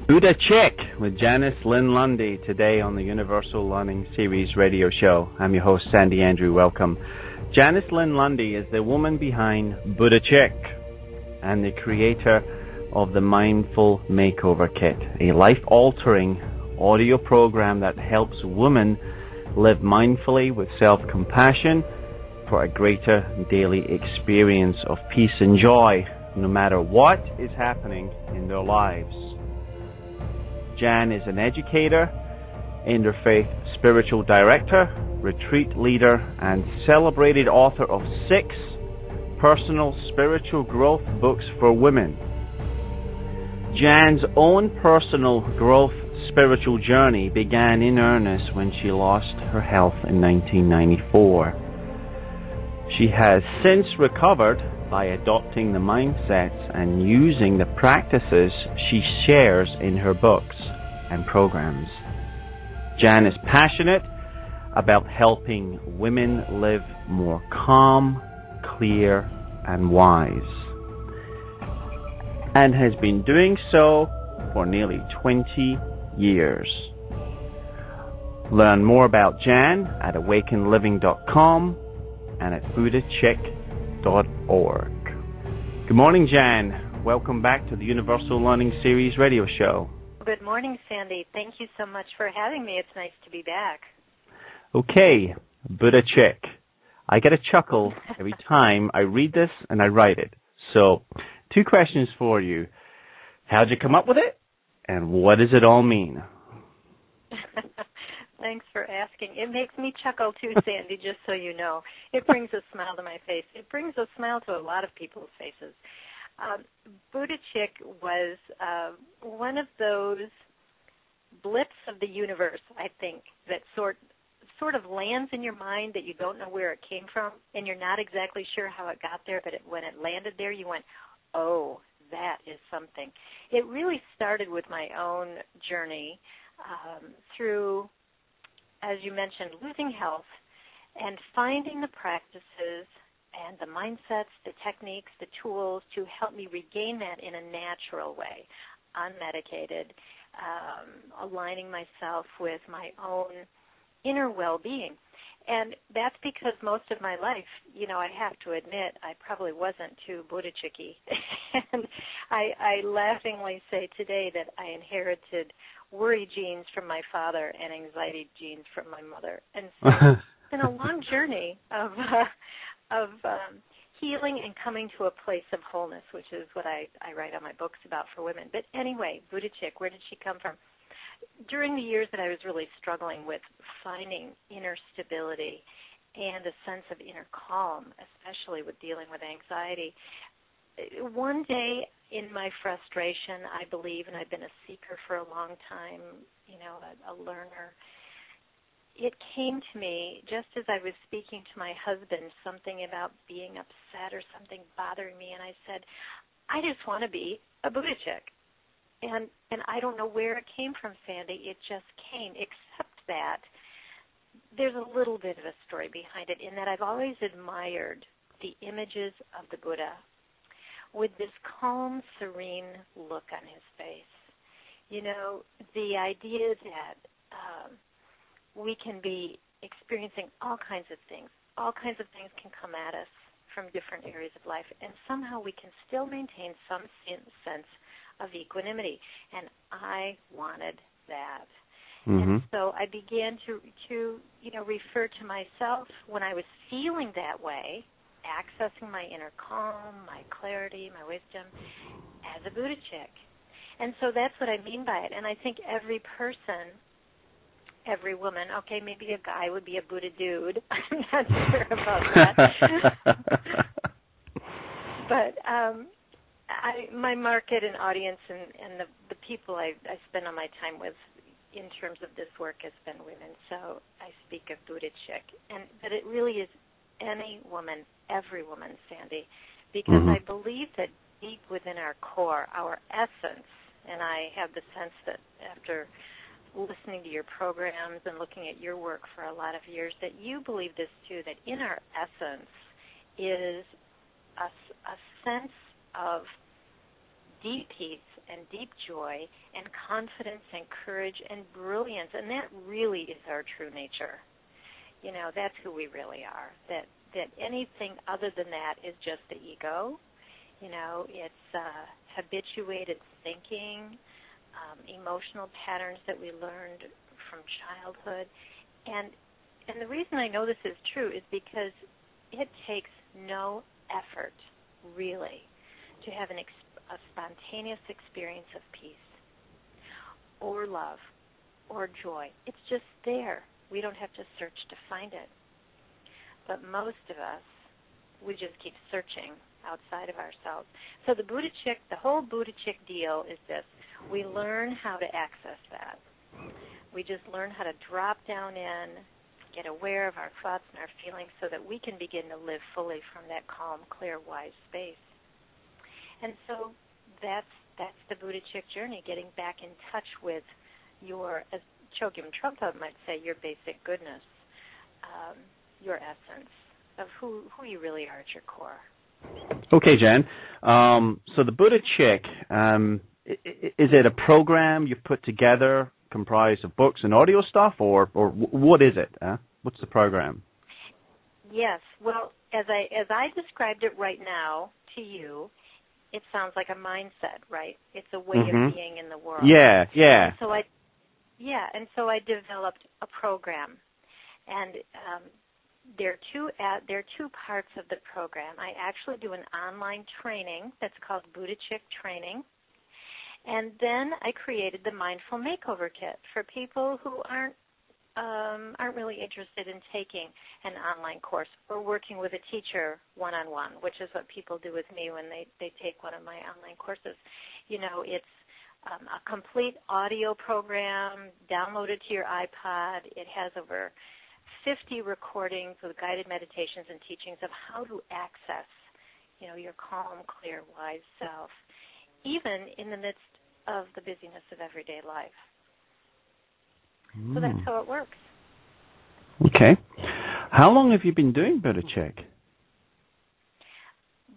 Buddha Chick with Janice Lynne Lundy today on the Universal Learning Series radio show. I'm your host, Sandy Andrew. Welcome. Janice Lynne Lundy is the woman behind Buddha Chick and the creator of the Mindful Makeover Kit, a life-altering audio program that helps women live mindfully with self-compassion for a greater daily experience of peace and joy, no matter what is happening in their lives. Jan is an educator, interfaith spiritual director, retreat leader, and celebrated author of 6 personal spiritual growth books for women. Jan's own personal growth spiritual journey began in earnest when she lost her health in 1994. She has since recovered by adopting the mindsets and using the practices she shares in her books and programs. Jan is passionate about helping women live more calm, clear, and wise, and has been doing so for nearly 20 years. Learn more about Jan at awakenliving.com and at buddhachick.org. Good morning, Jan. Welcome back to the Universal Learning Series radio show. Good morning, Sandy. Thank you so much for having me. It's nice to be back. Okay, Buddha Chick. I get a chuckle every time I read this and I write it. So, 2 questions for you. How'd you come up with it? And what does it all mean? Thanks for asking. It makes me chuckle too, Sandy, just so you know. It brings a smile to my face. It brings a smile to a lot of people's faces. Buddha Chick was one of those blips of the universe, I think, that sort of lands in your mind that you don't know where it came from, and you're not exactly sure how it got there, but when it landed there, you went, oh, that is something. It really started with my own journey through, as you mentioned, losing health and finding the practices and the mindsets, the techniques, the tools to help me regain that in a natural way, unmedicated, aligning myself with my own inner well-being. And that's because most of my life, I have to admit, I probably wasn't too Buddha chicky. And I laughingly say today that I inherited worry genes from my father and anxiety genes from my mother. And so it's been a long journey of healing and coming to a place of wholeness, which is what I write on my books about for women. But anyway, Buddha Chick, where did she come from? During the years that I was really struggling with finding inner stability and a sense of inner calm, especially with dealing with anxiety, one day in my frustration, I believe, and I've been a seeker for a long time, a learner, it came to me just as I was speaking to my husband, something about being upset or something bothering me, and I said, I just want to be a Buddha Chick. And I don't know where it came from, Sandy. It just came, except that there's a little bit of a story behind it in that I've always admired the images of the Buddha with this calm, serene look on his face. The idea that we can be experiencing all kinds of things. All kinds of things can come at us from different areas of life, and somehow we can still maintain some sense of equanimity, and I wanted that. Mm-hmm. And so I began to refer to myself when I was feeling that way, accessing my inner calm, my clarity, my wisdom, as a Buddha Chick. And so that's what I mean by it. And I think every person, every woman, okay, maybe a guy would be a Buddha dude. I'm not sure about that. But my market and audience and the people I spend all my time with in terms of this work has been women. So I speak of Buddha Chick. But it really is any woman, every woman, Sandy, because I believe that deep within our core, our essence, and I have the sense that after listening to your programs and looking at your work for a lot of years, that you believe this too, that in our essence is a sense of deep peace and deep joy and confidence and courage and brilliance. And that really is our true nature. You know, that's who we really are. That anything other than that is just the ego. You know, it's habituated thinking, emotional patterns that we learned from childhood. And the reason I know this is true is because it takes no effort, really, to have a spontaneous experience of peace or love or joy. It's just there. We don't have to search to find it. But most of us, we just keep searching outside of ourselves. So the whole Buddha chick deal is this. We learn how to access that. We just learn how to drop down in, get aware of our thoughts and our feelings so that we can begin to live fully from that calm, clear, wise space. And so that's the Buddha chick journey, getting back in touch with your, as Chogyam Trungpa might say, your basic goodness, your essence of who you really are at your core. Okay, Jan. So the Buddha chick, is it a program you've put together comprised of books and audio stuff, or what is it? What's the program? Yes. Well, as I described it right now to you, it sounds like a mindset, right? It's a way of being in the world. Yeah. And so I developed a program, and there are two parts of the program. I actually do an online training that's called Buddha Chick Training, and then I created the Mindful Makeover Kit for people who aren't really interested in taking an online course or working with a teacher one-on-one, which is what people do with me when they take one of my online courses. You know, it's a complete audio program downloaded to your iPod. It has over 50 recordings with guided meditations and teachings of how to access, you know, your calm, clear, wise self, even in the midst of the busyness of everyday life. So that's how it works. Okay. How long have you been doing Buddha Chick?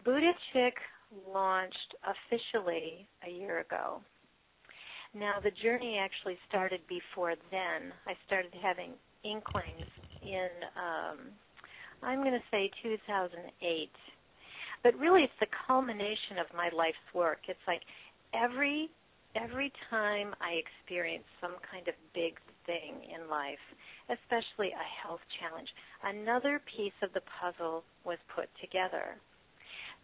Buddha Chick launched officially a year ago. Now, the journey actually started before then. I started having inklings in, I'm going to say 2008. But really, it's the culmination of my life's work. It's like every time I experience some kind of big thing in life, especially a health challenge, another piece of the puzzle was put together.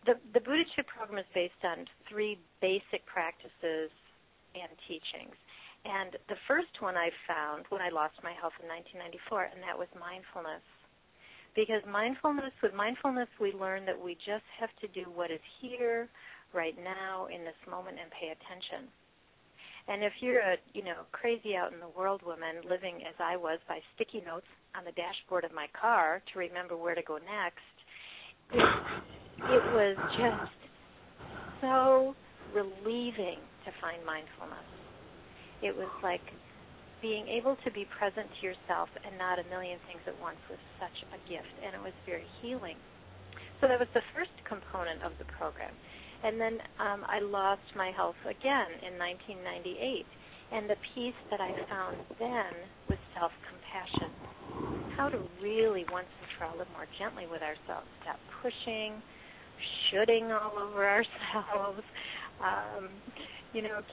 The Buddha Chick program is based on three basic practices and teachings. And the first one I found when I lost my health in 1994, and that was mindfulness. Because with mindfulness, we learn that we just have to do what is here, right now, in this moment, and pay attention. And if you're a crazy out in the world woman living as I was by sticky notes on the dashboard of my car to remember where to go next, it was just so relieving to find mindfulness. It was like being able to be present to yourself and not a million things at once was such a gift, and it was very healing. So that was the first component of the program. And then I lost my health again in 1998, and the piece that I found then was self-compassion. How to really, once and for all, live more gently with ourselves, stop pushing, shooting all over ourselves,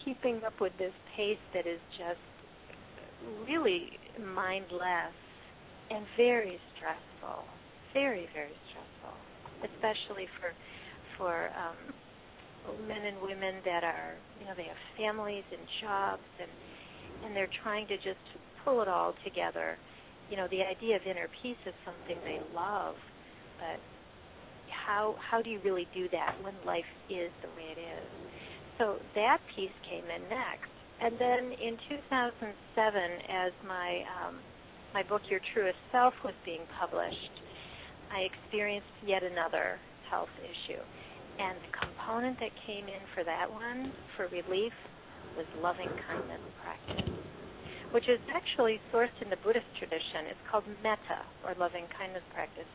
keeping up with this pace that is just really mindless and very stressful, very, very stressful, especially for men and women that are, they have families and jobs and they're trying to just pull it all together. The idea of inner peace is something they love, but how do you really do that when life is the way it is? So that piece came in next. And then in 2007, as my book, Your Truest Self, was being published, I experienced yet another health issue. And the component that came in for that one, for relief, was loving kindness practice, which is actually sourced in the Buddhist tradition. It's called metta, or loving kindness practice,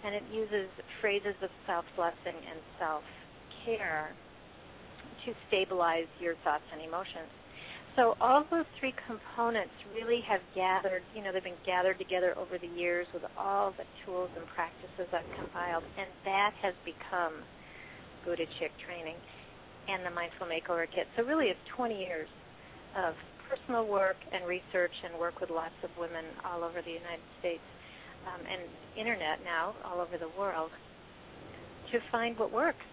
and it uses phrases of self-blessing and self-care to stabilize your thoughts and emotions. So all those three components really have gathered, they've been gathered together over the years with all the tools and practices I've compiled, and that has become Buddha Chick training and the Mindful Makeover Kit. So really it's 20 years of personal work and research and work with lots of women all over the United States and internet now all over the world to find what works.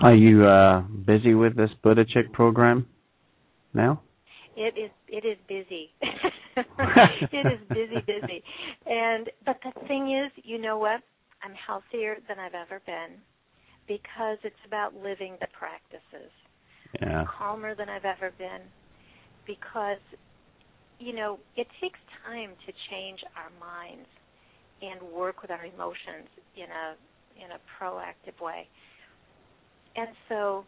Are you busy with this Buddha Chick program now? It is busy. It is busy. But the thing is, you know what? I'm healthier than I've ever been because it's about living the practices. Yeah. I'm calmer than I've ever been because, it takes time to change our minds and work with our emotions in a proactive way. And so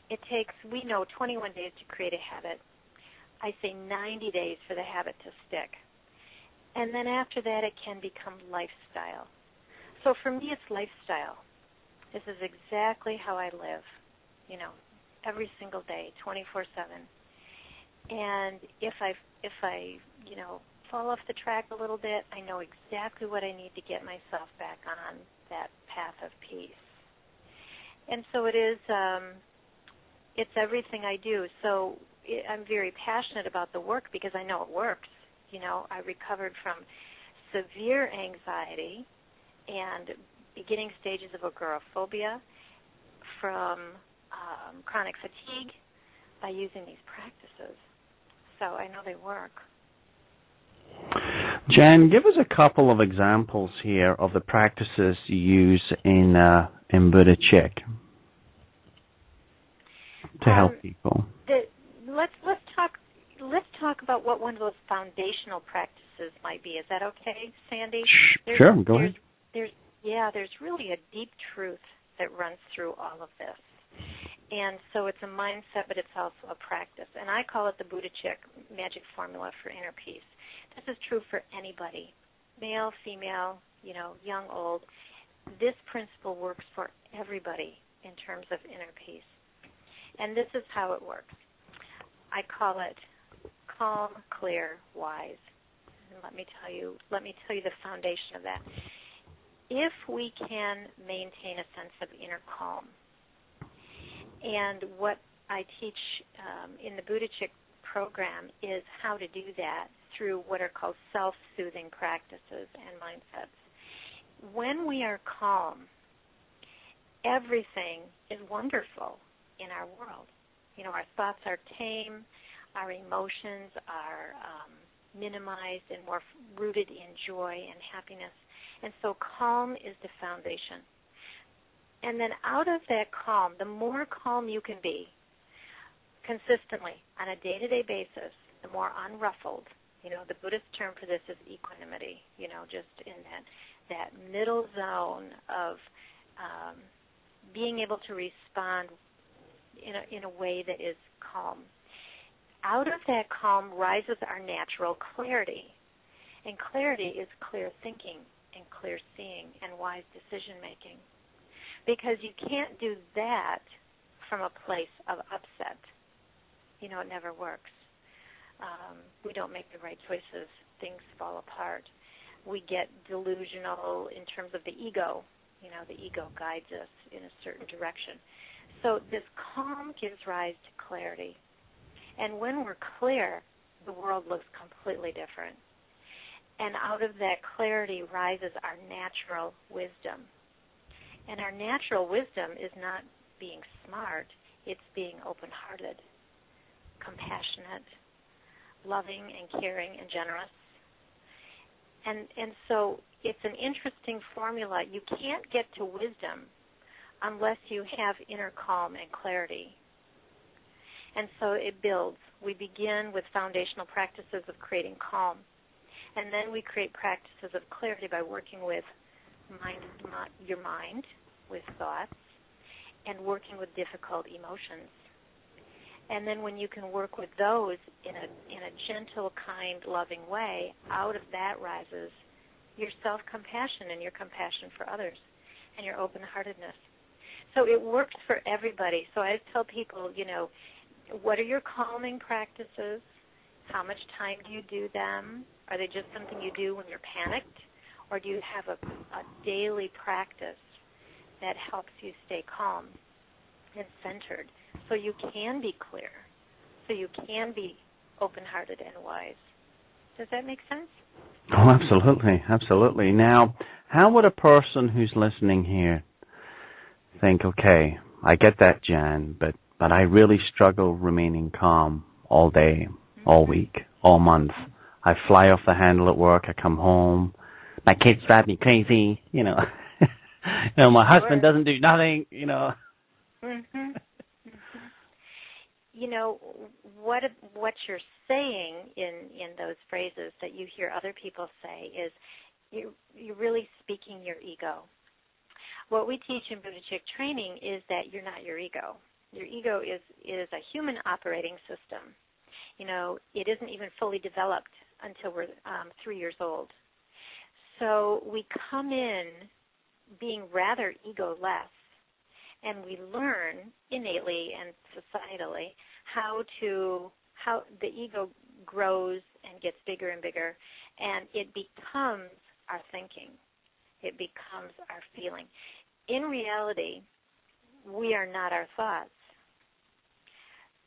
it takes, we know, 21 days to create a habit. I say 90 days for the habit to stick. And then after that, it can become lifestyle. So for me, it's lifestyle. This is exactly how I live, every single day, 24/7. And if I fall off the track a little bit, I know exactly what I need to get myself back on that path of peace. And so it is, it's everything I do. So I'm very passionate about the work because I know it works. I recovered from severe anxiety and beginning stages of agoraphobia, from chronic fatigue by using these practices. So I know they work. Jan, give us a couple of examples here of the practices you use in Buddha Chick to help people. Let's talk about what one of those foundational practices might be. Is that okay, Sandy? Sure, go ahead. There's really a deep truth that runs through all of this. And so it's a mindset, but it's also a practice. And I call it the Buddha Chick magic formula for inner peace. This is true for anybody, male, female, young, old. This principle works for everybody in terms of inner peace. And this is how it works. I call it calm, clear, wise. And let me tell you the foundation of that. If we can maintain a sense of inner calm, and what I teach in the Buddha Chick program is how to do that through what are called self-soothing practices and mindsets. When we are calm, everything is wonderful in our world. Our thoughts are tame, our emotions are minimized and more rooted in joy and happiness. And so calm is the foundation. And then out of that calm, the more calm you can be consistently on a day-to-day basis, the more unruffled. The Buddhist term for this is equanimity, just in that middle zone of being able to respond in a way that is calm. Out of that calm rises our natural clarity. And clarity is clear thinking and clear seeing and wise decision-making. Because you can't do that from a place of upset. It never works. We don't make the right choices. Things fall apart. We get delusional in terms of the ego. The ego guides us in a certain direction. So this calm gives rise to clarity. And when we're clear, the world looks completely different. And out of that clarity rises our natural wisdom. And our natural wisdom is not being smart, it's being open-hearted, compassionate, loving and caring and generous. And so it's an interesting formula. You can't get to wisdom unless you have inner calm and clarity. And so it builds. We begin with foundational practices of creating calm. And then we create practices of clarity by working with your mind, with thoughts, and working with difficult emotions. And then when you can work with those in a gentle, kind, loving way, out of that rises your self-compassion and your compassion for others and your open-heartedness. So it works for everybody. So I tell people, what are your calming practices? How much time do you do them? Are they just something you do when you're panicked? Or do you have a daily practice that helps you stay calm and centered so you can be clear, so you can be open-hearted and wise? Does that make sense? Oh, absolutely, absolutely. Now, how would a person who's listening here think, okay, I get that, Jan, but I really struggle remaining calm all day, all week, all month. I fly off the handle at work, I come home, my kids drive me crazy, my husband doesn't do nothing, Mm-hmm. What you're saying in those phrases that you hear other people say is you're really speaking your ego. What we teach in Buddha Chick training is that you're not your ego. Your ego is a human operating system. It isn't even fully developed until we're 3 years old. So we come in being rather ego-less, and we learn innately and societally how the ego grows and gets bigger and bigger, and it becomes our thinking. It becomes our feeling. In reality, we are not our thoughts.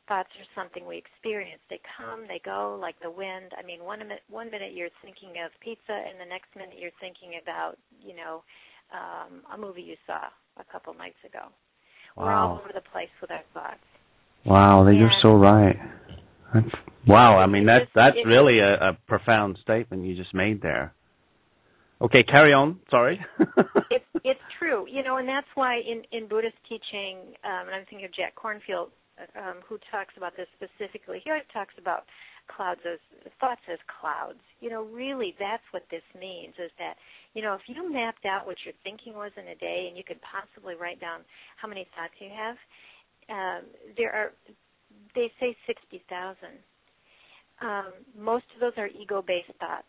Thoughts are something we experience. They come, they go like the wind. I mean, one minute you're thinking of pizza, and the next minute you're thinking about, a movie you saw a couple nights ago. Wow. We're all over the place with our thoughts. Wow, you're so right. Wow, I mean, that's really a profound statement you just made there. Okay, carry on. Sorry. It's true, and that's why in Buddhist teaching, and I'm thinking of Jack Kornfield, who talks about this specifically. He always talks about thoughts as clouds. Really, that's what this means, is that, if you mapped out what your thinking was in a day and you could possibly write down how many thoughts you have, they say 60,000. Most of those are ego-based thoughts.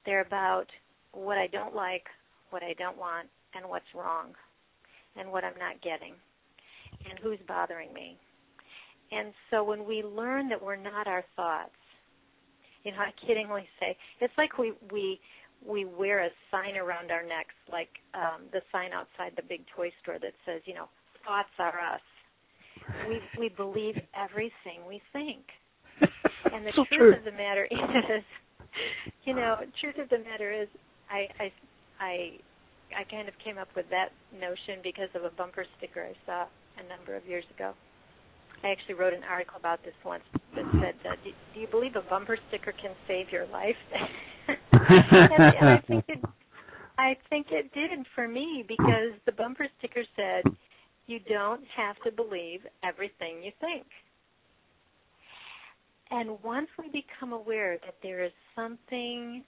They're about what I don't like, what I don't want, and what's wrong, and what I'm not getting, and who's bothering me. And so when we learn that we're not our thoughts, I kiddingly say, it's like we wear a sign around our necks, like the sign outside the big toy store that says, thoughts are us. We believe everything we think. And the truth of the matter is, I kind of came up with that notion because of a bumper sticker I saw a number of years ago. I actually wrote an article about this once that said, do you believe a bumper sticker can save your life? and I think it did for me, because the bumper sticker said, you don't have to believe everything you think. And once we become aware that there is someone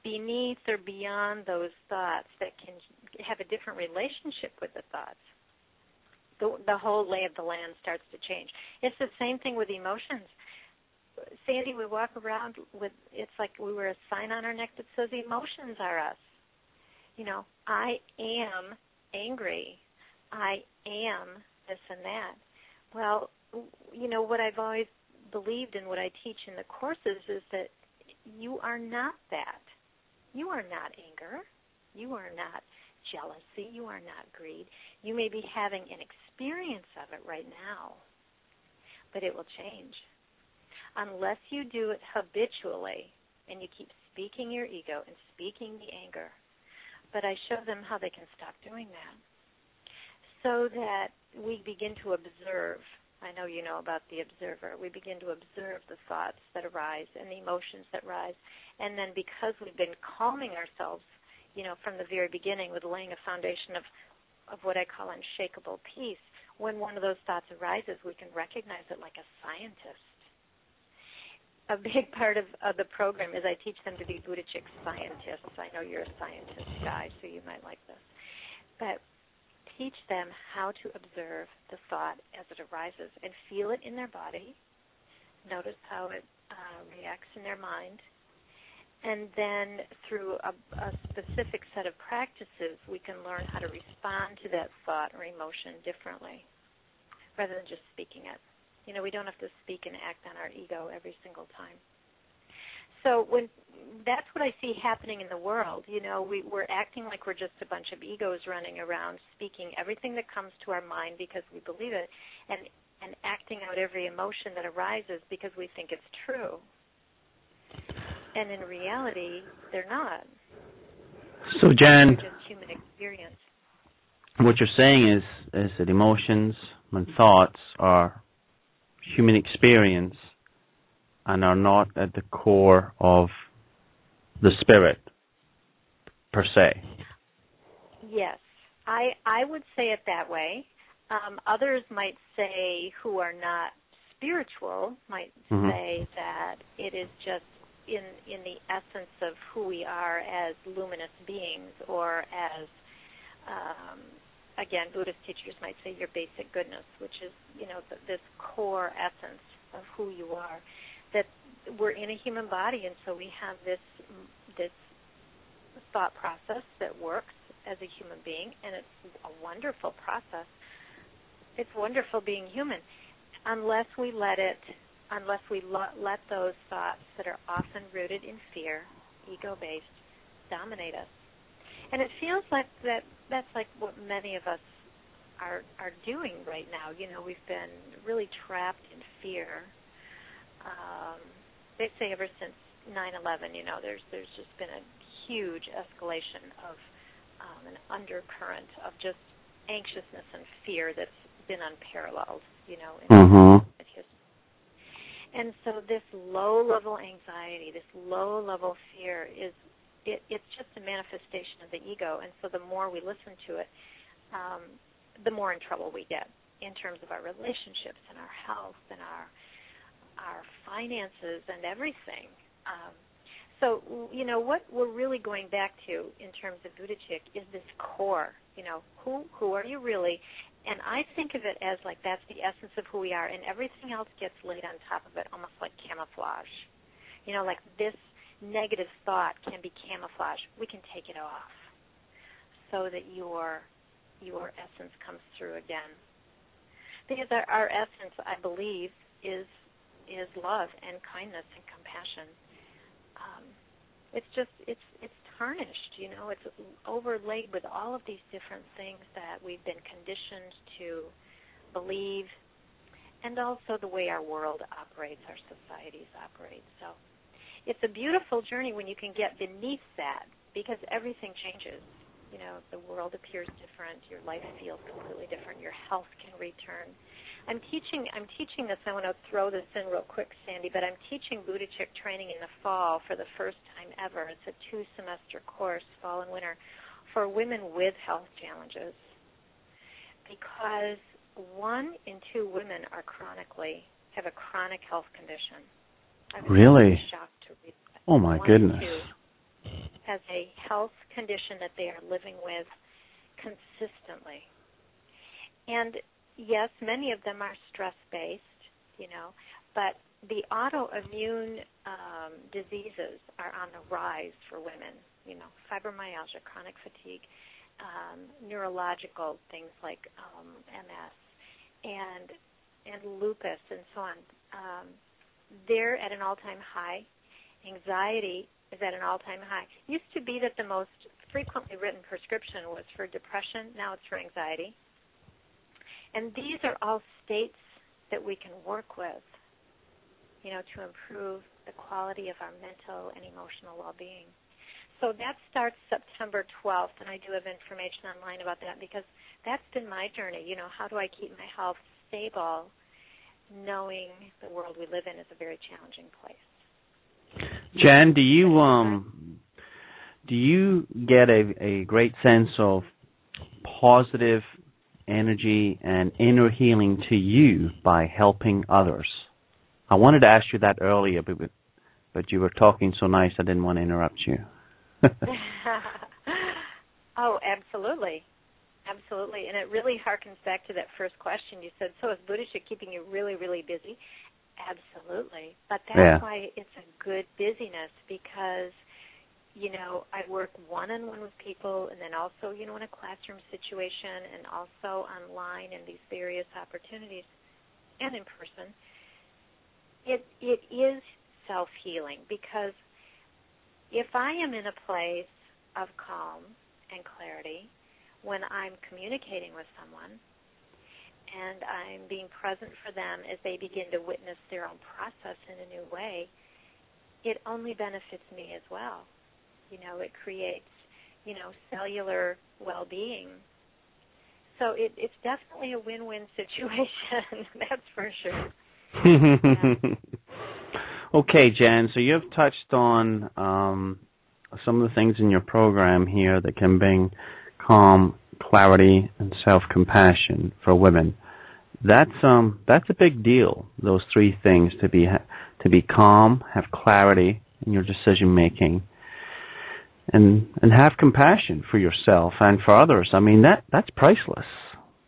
beneath or beyond those thoughts that can have a different relationship with the thoughts, the whole lay of the land starts to change. It's the same thing with emotions. Sandy, we walk around with, it's like we wear a sign on our neck that says emotions are us. I am angry. I am this and that. Well, what I've always believed and what I teach in the courses is that you are not that. You are not anger. You are not jealousy. You are not greed. You may be having an experience of it right now, but it will change. Unless you do it habitually and you keep speaking your ego and speaking the anger. But I show them how they can stop doing that so that we begin to observe. I know you know about the observer. We begin to observe the thoughts that arise and the emotions that rise. And then because we've been calming ourselves, from the very beginning with laying a foundation of what I call unshakable peace, when one of those thoughts arises, we can recognize it like a scientist. A big part of the program is I teach them to be Buddha Chick scientists. I know you're a scientist guy, so you might like this. But teach them how to observe the thought as it arises and feel it in their body. Notice how it reacts in their mind. And then through a specific set of practices, we can learn how to respond to that thought or emotion differently rather than just speaking it. You know, we don't have to speak and act on our ego every single time. So that's what I see happening in the world. You know, we're acting like we're just a bunch of egos running around, speaking everything that comes to our mind because we believe it, and acting out every emotion that arises because we think it's true. And in reality, they're not. So, Jan, they're just human experience. What you're saying is that emotions and thoughts are human experience and are not at the core of the spirit, per se. Yes, I would say it that way. Others might say, who are not spiritual, might say that it is just in the essence of who we are as luminous beings, or as, again, Buddhist teachers might say your basic goodness, which is, you know, this core essence of who you are. That we're in a human body, and so we have this thought process that works as a human being, and it's a wonderful process. It's wonderful being human, unless we let those thoughts that are often rooted in fear, ego-based, dominate us. And it feels like that's like what many of us are doing right now. You know, we've been really trapped in fear. They say ever since 9/11, you know, there's just been a huge escalation of an undercurrent of just anxiousness and fear that's been unparalleled, you know, in history. And so this low-level anxiety, this low-level fear it's just a manifestation of the ego. And so the more we listen to it, the more in trouble we get in terms of our relationships and our health and our finances and everything. So, you know, what we're really going back to in terms of Buddhist is this core, you know, who are you really? And I think of it as like that's the essence of who we are, and everything else gets laid on top of it almost like camouflage. You know, like this negative thought can be camouflaged. We can take it off so that your essence comes through again. Because our essence, I believe, is love and kindness and compassion. It's tarnished, you know. It's overlaid with all of these different things that we've been conditioned to believe, and also the way our world operates, our societies operate. So it's a beautiful journey when you can get beneath that, because everything changes. You know, the world appears different, your life feels completely different, your health can return. I'm teaching this, I want to throw this in real quick, Sandy, but I'm teaching Buddhist training in the fall for the first time ever. It's a 2-semester course, fall and winter, for women with health challenges, because 1 in 2 women have a chronic health condition. I was really shocked to read that. Oh, my goodness. 1 in 2 has a health condition that they are living with consistently. And yes, many of them are stress-based, you know, but the autoimmune diseases are on the rise for women, you know, fibromyalgia, chronic fatigue, neurological things like MS and lupus and so on. They're at an all-time high. Anxiety is at an all-time high. It used to be that the most frequently written prescription was for depression. Now it's for anxiety. And these are all states that we can work with, you know, to improve the quality of our mental and emotional well-being. So that starts September 12th, and I do have information online about that, because that's been my journey. You know, how do I keep my health stable, knowing the world we live in is a very challenging place? Jan, do you get a great sense of positive energy and inner healing to you by helping others? I wanted to ask you that earlier, but you were talking so nice I didn't want to interrupt you. Oh, absolutely. Absolutely. And it really harkens back to that first question you said, so is Buddhist keeping you really, really busy? Absolutely. But that's why it's a good busyness, because I work one-on-one with people, and then also, in a classroom situation, and also online in these various opportunities, and in person. It is self-healing, because if I am in a place of calm and clarity when I'm communicating with someone, and I'm being present for them as they begin to witness their own process in a new way, it only benefits me as well. It creates, cellular well-being. So it's definitely a win-win situation, that's for sure. Yeah. Okay, Jan, so you've touched on some of the things in your program here that can bring calm, clarity, and self-compassion for women. That's a big deal, those three things, to be calm, have clarity in your decision-making, and have compassion for yourself and for others. I mean, that's priceless.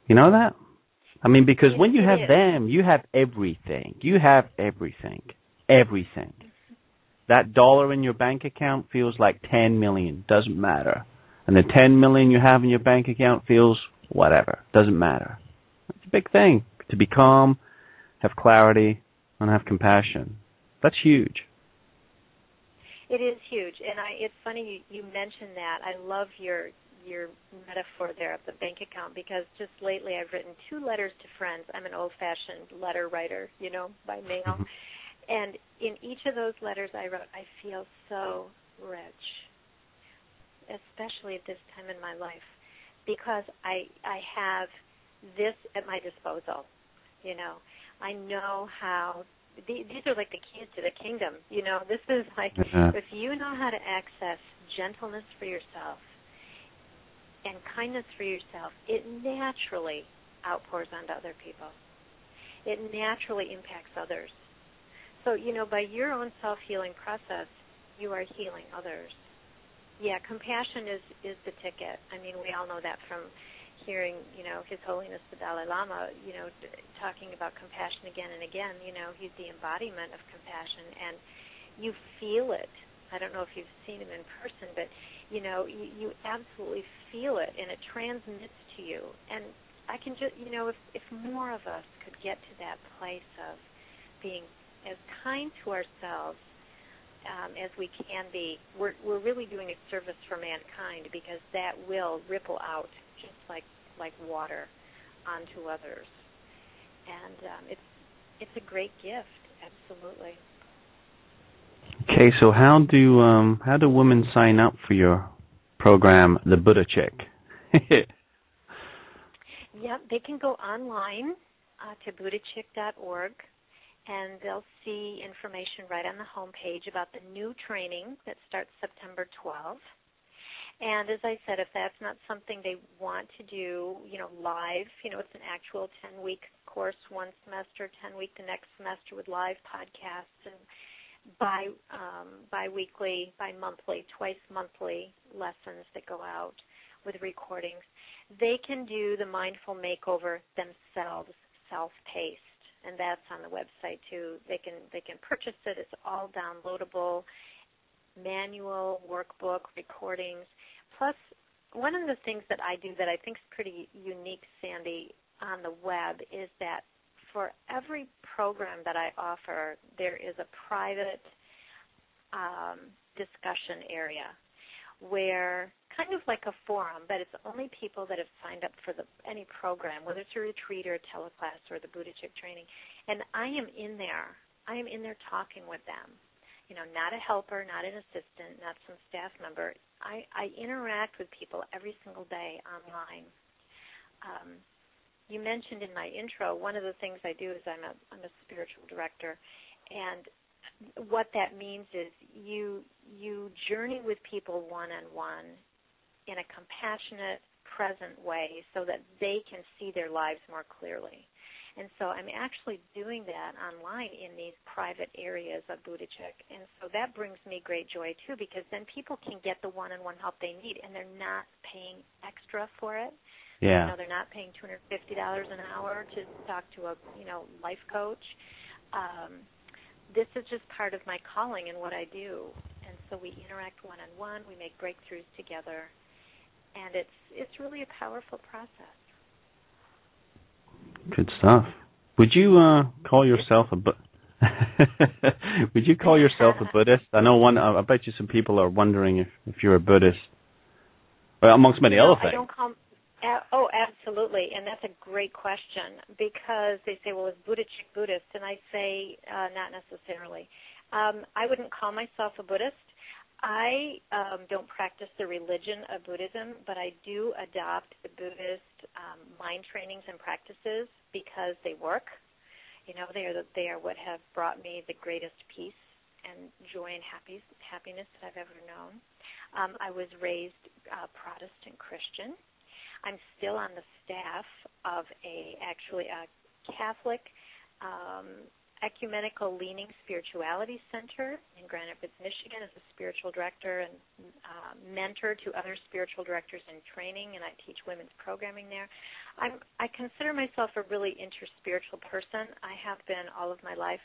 You know that? I mean, because when you have them, you have everything. You have everything. Everything. That dollar in your bank account feels like 10 million. Doesn't matter. And the 10 million you have in your bank account feels whatever. Doesn't matter. It's a big thing. To be calm, have clarity, and have compassion. That's huge. It is huge, and it's funny you mentioned that. I love your metaphor there of the bank account, because just lately I've written 2 letters to friends. I'm an old-fashioned letter writer, by mail. Mm-hmm. And in each of those letters I wrote, I feel so rich, especially at this time in my life, because I have this at my disposal. I know how. These are like the keys to the kingdom. This is like, if you know how to access gentleness for yourself and kindness for yourself, it naturally outpours onto other people. It naturally impacts others. So, by your own self-healing process, you are healing others. Yeah, compassion is the ticket. I mean, we all know that from hearing, His Holiness the Dalai Lama, talking about compassion again and again. He's the embodiment of compassion, and you feel it. I don't know if you've seen him in person, but, you absolutely feel it, and it transmits to you. And I can just, if more of us could get to that place of being as kind to ourselves as we can be, we're really doing a service for mankind, because that will ripple out just like water onto others, and it's a great gift, absolutely. Okay, so how do women sign up for your program, the Buddha Chick? Yep, they can go online to buddhachick.org, and they'll see information right on the homepage about the new training that starts September 12th. And as I said, if that's not something they want to do, live, it's an actual 10-week course, one semester, 10-week the next semester, with live podcasts and bi-weekly, bi-monthly, twice-monthly lessons that go out with recordings. They can do the Mindful Makeover themselves, self-paced, and that's on the website too. They can purchase it. It's all downloadable. Manual, workbook, recordings. Plus, one of the things that I do that I think is pretty unique, Sandy, on the web is that for every program that I offer, there is a private discussion area where, kind of like a forum, but it's only people that have signed up for any program, whether it's a retreat or a teleclass or the Buddha Chick training. And I am in there. I am in there talking with them. Not a helper, not an assistant, not some staff member. I interact with people every single day online. You mentioned in my intro, one of the things I do is I'm a spiritual director, and what that means is you journey with people one-on-one in a compassionate, present way so that they can see their lives more clearly. And so I'm actually doing that online in these private areas of Buddha Chick. And so that brings me great joy, too, because then people can get the one-on-one help they need, and they're not paying extra for it. Yeah. They're not paying $250 an hour to talk to a, life coach. This is just part of my calling and what I do. And So we interact one-on-one, we make breakthroughs together, and it's really a powerful process. Good stuff. Would you call yourself a Would you call yourself a Buddhist? I know I bet you some people are wondering if you're a Buddhist, well, amongst many other things. I don't call. Oh, absolutely, and that's a great question because they say, "Well, is Buddha chick Buddhist?" And I say, not necessarily. I wouldn't call myself a Buddhist. I don't practice the religion of Buddhism, but I do adopt the Buddhist mind trainings and practices because they work. You know, they are what have brought me the greatest peace and joy and happiness that I've ever known. I was raised Protestant Christian. I'm still on the staff of a Catholic ecumenical leaning spirituality center in Grand Rapids, Michigan, as a spiritual director and mentor to other spiritual directors in training, and I teach women's programming there. I consider myself a really interspiritual person. I have been all of my life.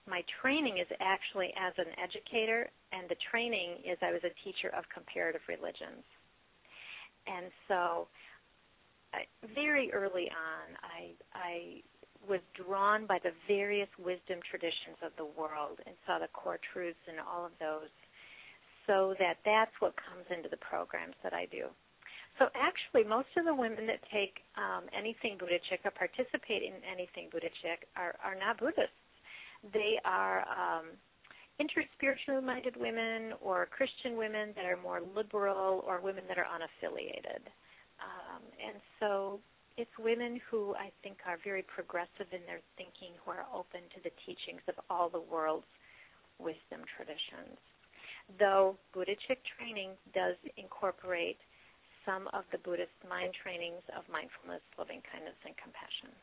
My training is actually as an educator, and the training is I was a teacher of comparative religions. And so very early on, I was drawn by the various wisdom traditions of the world and saw the core truths in all of those, so that's what comes into the programs that I do. So actually, most of the women that take anything Buddha-chick or participate in anything Buddha-chick are not Buddhists. They are interspiritually minded women or Christian women that are more liberal or women that are unaffiliated. And so it's women who I think are very progressive in their thinking, who are open to the teachings of all the world's wisdom traditions. Though Buddha-chick training does incorporate some of the Buddhist mind trainings of mindfulness, loving kindness, and compassion.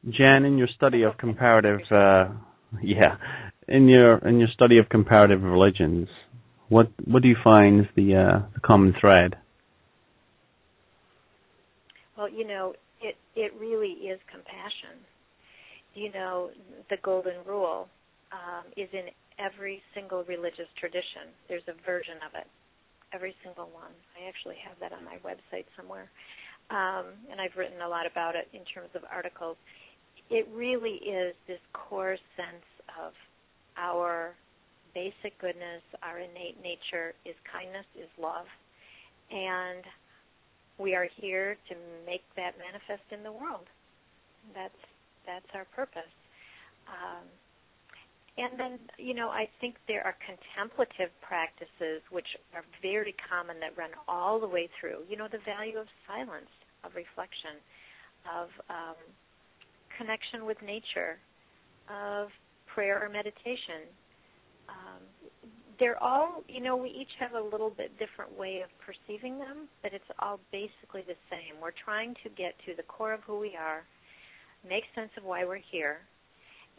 Jan, in your study of comparative, in your study of comparative religions, what do you find is the common thread? Well, you know, it really is compassion. You know, the golden rule is in every single religious tradition. There's a version of it, every single one. I actually have that on my website somewhere, and I've written a lot about it in terms of articles. It really is this core sense of our basic goodness, our innate nature is kindness, is love, and we are here to make that manifest in the world. That's our purpose. And then, you know, I think there are contemplative practices which are very common that run all the way through. You know, the value of silence, of reflection, of connection with nature, of prayer or meditation. They're all, you know, we each have a little bit different way of perceiving them, but it's all basically the same. We're trying to get to the core of who we are, make sense of why we're here,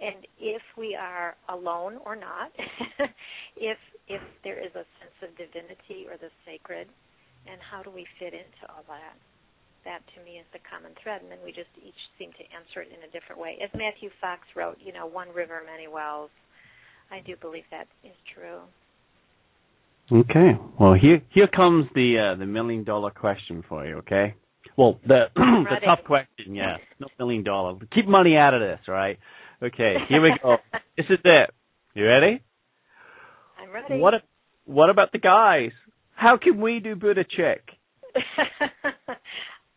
and if we are alone or not, if there is a sense of divinity or the sacred, and how do we fit into all that? That, to me, is the common thread, and then we just each seem to answer it in a different way. As Matthew Fox wrote, you know, one river, many wells. I do believe that is true. Okay. Well, here comes the $1 million question for you. Okay. Well, the tough question, yeah. Not $1 million. Keep money out of this, all right? Okay. Here we go. This is it. You ready? I'm ready. What about the guys? How can we do Buddha-chick?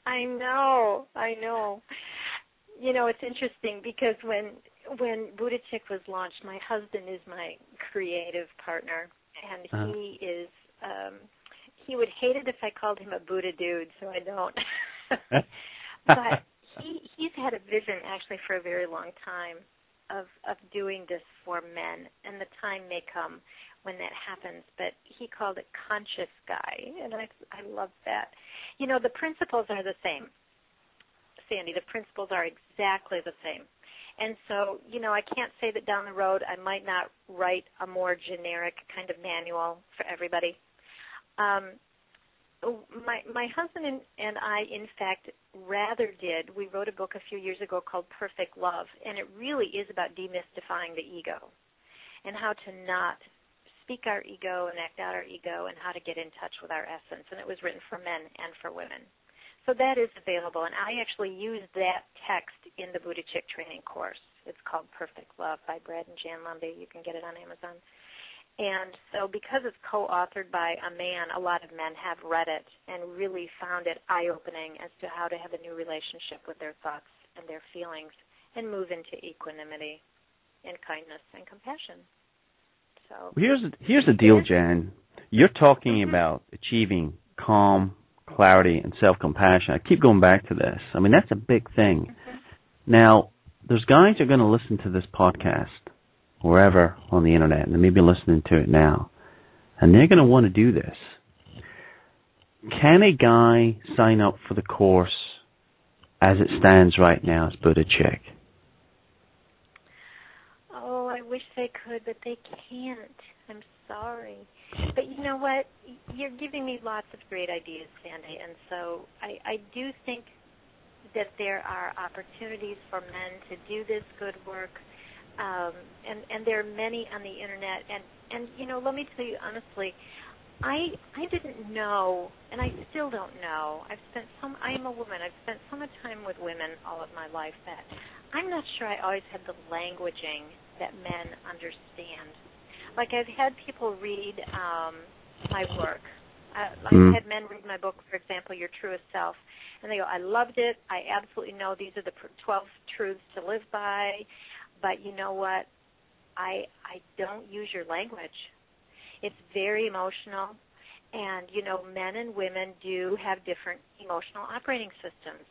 I know. You know, it's interesting because when Buddha-chick was launched, my husband is my creative partner, and he would hate it if I called him a Buddha dude, so I don't. But he's had a vision actually for a very long time of doing this for men, and the time may come when that happens, but he called it conscious guy, and I love that. You know, the principles are the same, Sandy. The principles are exactly the same. And so, you know, I can't say that down the road I might not write a more generic kind of manual for everybody. My husband and I, in fact, we wrote a book a few years ago called Perfect Love, and it really is about demystifying the ego and how to not speak our ego and act out our ego and how to get in touch with our essence. And it was written for men and for women. So that is available, and I actually use that text in the Buddha Chick training course. It's called Perfect Love by Brad and Jan Lundy. You can get it on Amazon. And so because it's co-authored by a man, a lot of men have read it and really found it eye-opening as to how to have a new relationship with their thoughts and their feelings and move into equanimity and kindness and compassion. So here's the deal, Jan. You're talking about achieving calm, clarity, and self-compassion. I keep going back to this. I mean, that's a big thing. Now, there's guys who are going to listen to this podcast wherever on the internet, and they may be listening to it now, and they're going to want to do this. Can a guy sign up for the course as it stands right now as Buddha Chick? Oh, I wish they could, but they can't. I'm sorry. But you know what? You're giving me lots of great ideas, Sandy, and so I do think that there are opportunities for men to do this good work, and there are many on the internet. And you know, let me tell you honestly, I didn't know, and I still don't know. I am a woman. I've spent so much time with women all of my life that I'm not sure I always had the languaging that men understand. Like I've had people read my work. I've had men read my book, for example, Your Truest Self, and they go, I loved it. I absolutely know these are the 12 truths to live by, but you know what? I don't use your language. It's very emotional, and, you know, men and women do have different emotional operating systems.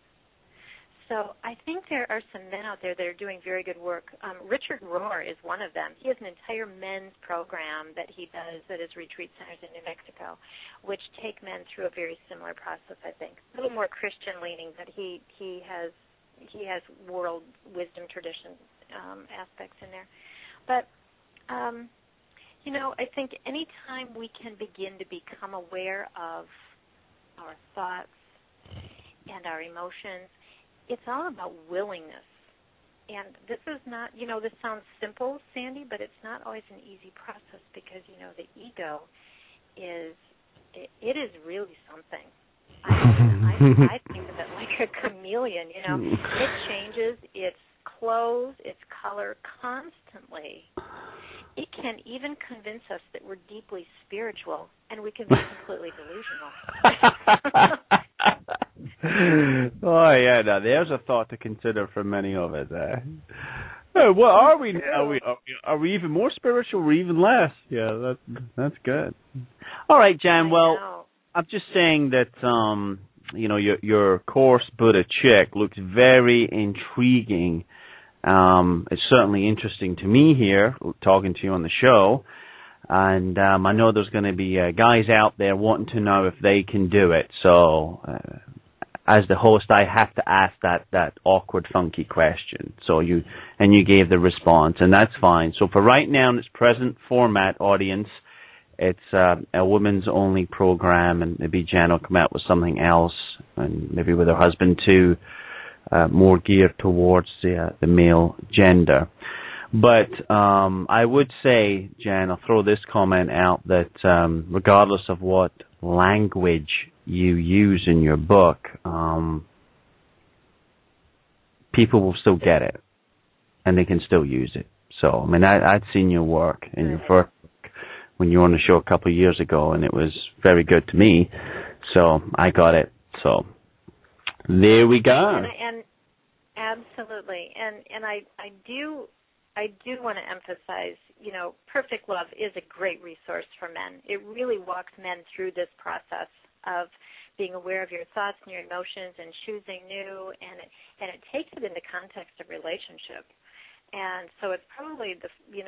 So I think there are some men out there that are doing very good work. Richard Rohr is one of them. He has an entire men's program that he does at his retreat centers in New Mexico, which take men through a very similar process, I think. A little more Christian leaning, but he has world wisdom tradition aspects in there. But, you know, I think any time we can begin to become aware of our thoughts and our emotions, it's all about willingness. And this is not, you know, this sounds simple, Sandy, but it's not always an easy process because, you know, the ego is really something. I think of it like a chameleon, you know. It changes its clothes, its color constantly. It can even convince us that we're deeply spiritual, and we can be completely delusional. Oh yeah, now there's a thought to consider for many of us. Well, are we now? Are we even more spiritual or even less? Yeah, that's good. All right, Jan. Well, I'm just saying that you know, your course Buddha Chick looks very intriguing. It's certainly interesting to me here, talking to you on the show. And I know there's going to be guys out there wanting to know if they can do it. So as the host, I have to ask that awkward, funky question. So you gave the response, and that's fine. So for right now, in its present format, audience, it's a women's only program, and maybe Jan will come out with something else, and maybe with her husband too, more geared towards the male gender. But I would say, Jan, I'll throw this comment out that regardless of what language you use in your book, people will still get it, and they can still use it. So, I mean, I'd seen your work in your first book when you were on the show a couple of years ago, and it was very good to me. So I got it. So there we go. And absolutely, and I do want to emphasize, you know, Perfect Love is a great resource for men. It really walks men through this process of being aware of your thoughts and your emotions and choosing new, and it takes it in the context of relationship. And so it's probably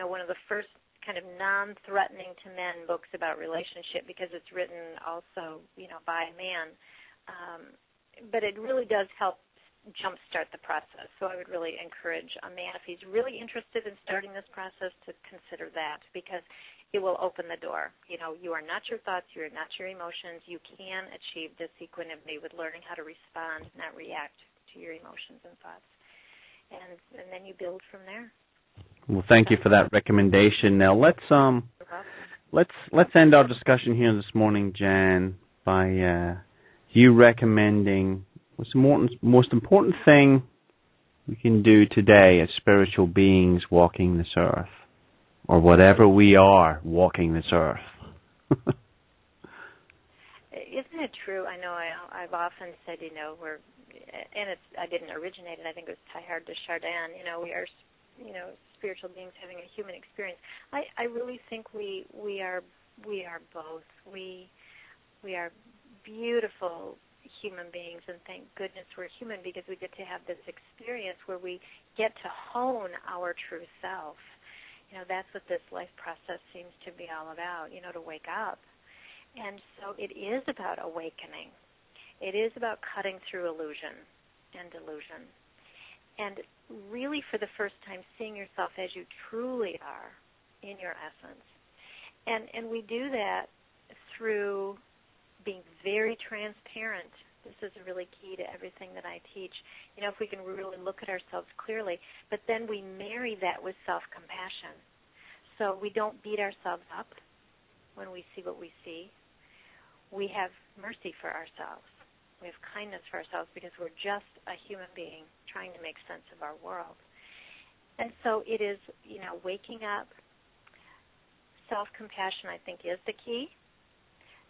one of the first kind of non-threatening to men books about relationship, because it's written also, you know, by a man. But it really does help jumpstart the process. So I would really encourage a man, if he's really interested in starting this process, to consider that, because it will open the door. You know, you are not your thoughts, you are not your emotions. You can achieve this equanimity with learning how to respond, not react to your emotions and thoughts. And then you build from there. Well, thank you for that recommendation. Now let's let's end our discussion here this morning, Jan, by you recommending what's the most important thing we can do today as spiritual beings walking this earth, or whatever we are walking this earth. Isn't it true? I know I've often said, I didn't originate it. I think it was Teilhard de Chardin. We are, spiritual beings having a human experience. I really think we are both. We are beautiful human beings, and thank goodness we're human because we get to have this experience where we get to hone our true self. That's what this life process seems to be all about, to wake up. And so it is about awakening. It is about cutting through illusion and delusion. And really, for the first time, seeing yourself as you truly are in your essence. And we do that through being very transparent. This is really key to everything that I teach. If we can really look at ourselves clearly, but then we marry that with self-compassion. So we don't beat ourselves up when we see what we see. We have mercy for ourselves. We have kindness for ourselves because we're just a human being trying to make sense of our world. And so it is, waking up. Self-compassion, I think, is the key.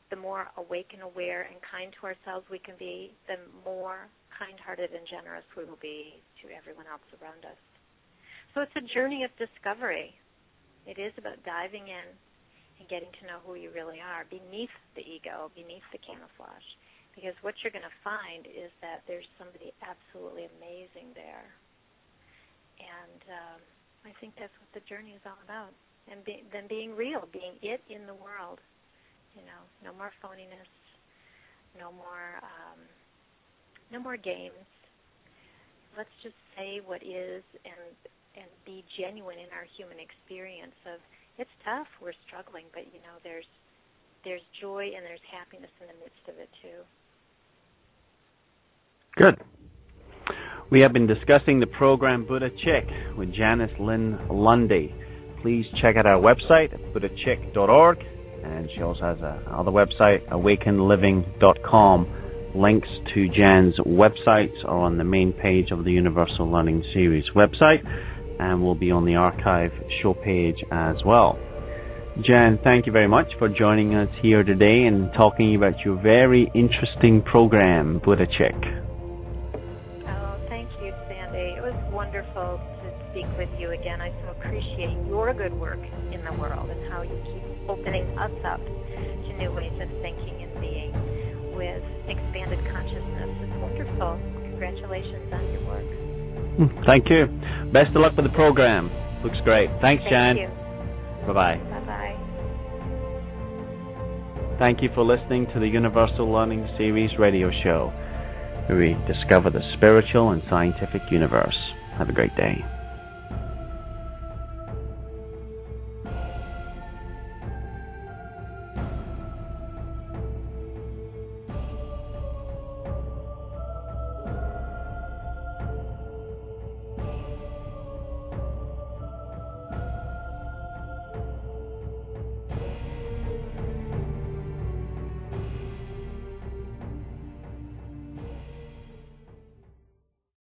The more awake and aware and kind to ourselves we can be, the more kind-hearted and generous we will be to everyone else around us. So it's a journey of discovery. It is about diving in and getting to know who you really are beneath the ego, beneath the camouflage. Because what you're going to find is that there's somebody absolutely amazing there. And I think that's what the journey is all about. And then being real, being it in the world. No more phoniness, no more games. Let's just say what is and be genuine in our human experience of it's tough, we're struggling, but there's joy and there's happiness in the midst of it too. Good. We have been discussing the program Buddha Chick with Janice Lynne Lundy. Please check out our website at buddhachick.org, and she also has another website, awakenliving.com. Links to Jan's websites are on the main page of the Universal Learning Series website, and will be on the archive show page as well. Jan, thank you very much for joining us here today and talking about your very interesting program, Buddha Chick. Oh, thank you, Sandy. It was wonderful to speak with you again. I so appreciate your good work in the world and how you keep opening us up to new ways of thinking and being with expanded consciousness. It's wonderful. Congratulations on your work. Thank you. Best of luck with the program. Looks great. Thanks, Jan. Thank you. Bye-bye. Bye-bye. Thank you for listening to the Universal Learning Series radio show, where we discover the spiritual and scientific universe. Have a great day.